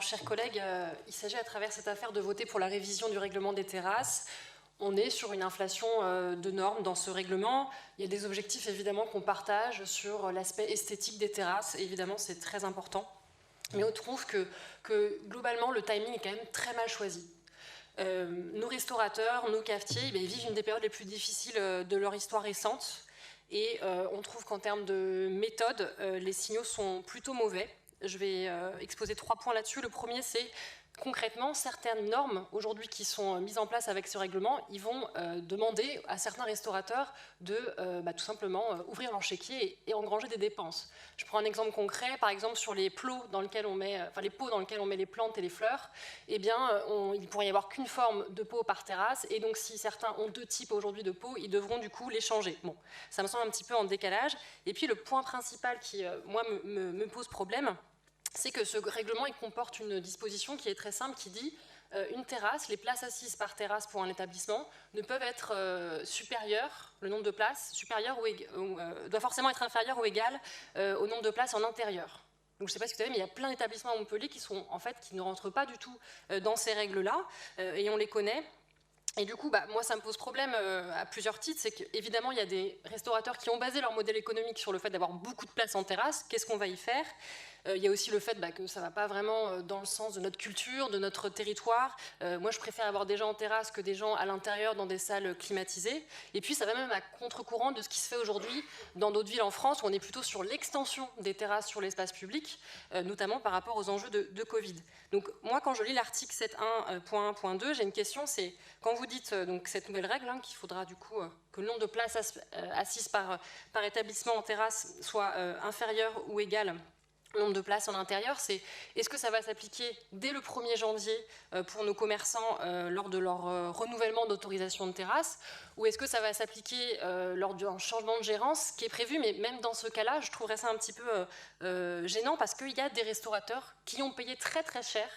chers collègues, il s'agit à travers cette affaire de voter pour la révision du règlement des terrasses. On est sur une inflation de normes dans ce règlement. Il y a des objectifs évidemment qu'on partage sur l'aspect esthétique des terrasses. Et évidemment, c'est très important. Mais on trouve que globalement, le timing est quand même très mal choisi. Nos restaurateurs, nos cafetiers, ils vivent une des périodes les plus difficiles de leur histoire récente. Et on trouve qu'en termes de méthode, les signaux sont plutôt mauvais. Je vais exposer 3 points là-dessus. Le premier, c'est concrètement, certaines normes aujourd'hui qui sont mises en place avec ce règlement, ils vont demander à certains restaurateurs de tout simplement ouvrir leur chéquier et engranger des dépenses. Je prends un exemple concret, par exemple sur les plots dans lesquels on met, les pots dans lesquels on met les plantes et les fleurs, eh bien, il ne pourrait y avoir qu'une forme de pot par terrasse, et donc si certains ont 2 types aujourd'hui de pots, ils devront du coup les changer. Bon, ça me semble un petit peu en décalage. Et puis le point principal qui, moi, me pose problème, c'est que ce règlement il comporte une disposition qui est très simple, qui dit une terrasse, les places assises par terrasse pour un établissement ne peuvent être supérieures, le nombre de places, supérieur doit forcément être inférieur ou égal au nombre de places en intérieur. Donc, je ne sais pas si vous savez, mais il y a plein d'établissements à Montpellier qui ne rentrent pas du tout dans ces règles-là, et on les connaît. Et du coup, moi, ça me pose problème à plusieurs titres. C'est qu'évidemment, il y a des restaurateurs qui ont basé leur modèle économique sur le fait d'avoir beaucoup de place en terrasse. Qu'est-ce qu'on va y faire ? Il y a aussi le fait que ça ne va pas vraiment dans le sens de notre culture, de notre territoire. Moi, je préfère avoir des gens en terrasse que des gens à l'intérieur dans des salles climatisées. Et puis, ça va même à contre-courant de ce qui se fait aujourd'hui dans d'autres villes en France, où on est plutôt sur l'extension des terrasses sur l'espace public, notamment par rapport aux enjeux de Covid. Donc, moi, quand je lis l'article 7.1.1.2, j'ai une question, c'est quand vous dites donc, cette nouvelle règle, qu'il faudra du coup que le nombre de places assises par établissement en terrasse soit inférieur ou égal au nombre de places en intérieur, c'est est-ce que ça va s'appliquer dès le 1er janvier pour nos commerçants lors de leur renouvellement d'autorisation de terrasse, ou est-ce que ça va s'appliquer lors d'un changement de gérance qui est prévu, mais même dans ce cas-là, je trouverais ça un petit peu gênant parce qu'il y a des restaurateurs qui ont payé très très cher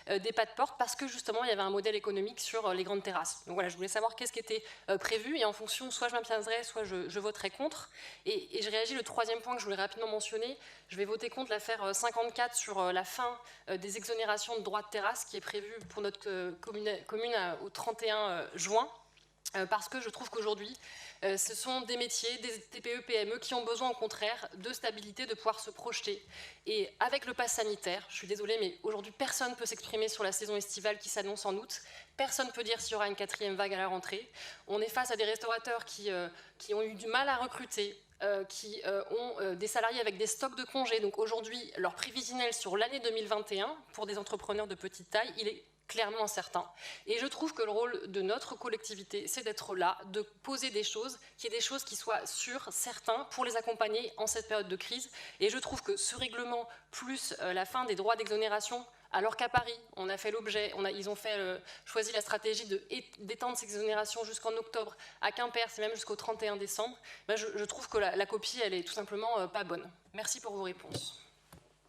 des pas de porte parce que justement il y avait un modèle économique sur les grandes terrasses. Donc voilà, je voulais savoir qu'est-ce qui était prévu et en fonction, soit je m'abstiendrai, soit je voterai contre. Et je réagis, le 3e point que je voulais rapidement mentionner, je vais voter contre l'affaire 54 sur la fin des exonérations de droits de terrasse qui est prévue pour notre commune au 31 juin. Parce que je trouve qu'aujourd'hui, ce sont des métiers, des TPE, PME qui ont besoin au contraire de stabilité, de pouvoir se projeter. Et avec le pass sanitaire, je suis désolée, mais aujourd'hui personne ne peut s'exprimer sur la saison estivale qui s'annonce en août. Personne ne peut dire s'il y aura une 4e vague à la rentrée. On est face à des restaurateurs qui ont eu du mal à recruter, qui ont des salariés avec des stocks de congés. Donc aujourd'hui, leur prévisionnel sur l'année 2021, pour des entrepreneurs de petite taille, il est clairement incertain. Et je trouve que le rôle de notre collectivité, c'est d'être là, de poser des choses, qu'il y ait des choses qui soient sûres, certains, pour les accompagner en cette période de crise. Et je trouve que ce règlement, plus la fin des droits d'exonération, alors qu'à Paris, on a fait l'objet, ils ont choisi la stratégie d'étendre ces exonérations jusqu'en octobre, à Quimper, c'est même jusqu'au 31 décembre, je trouve que la copie, elle est tout simplement pas bonne. Merci pour vos réponses.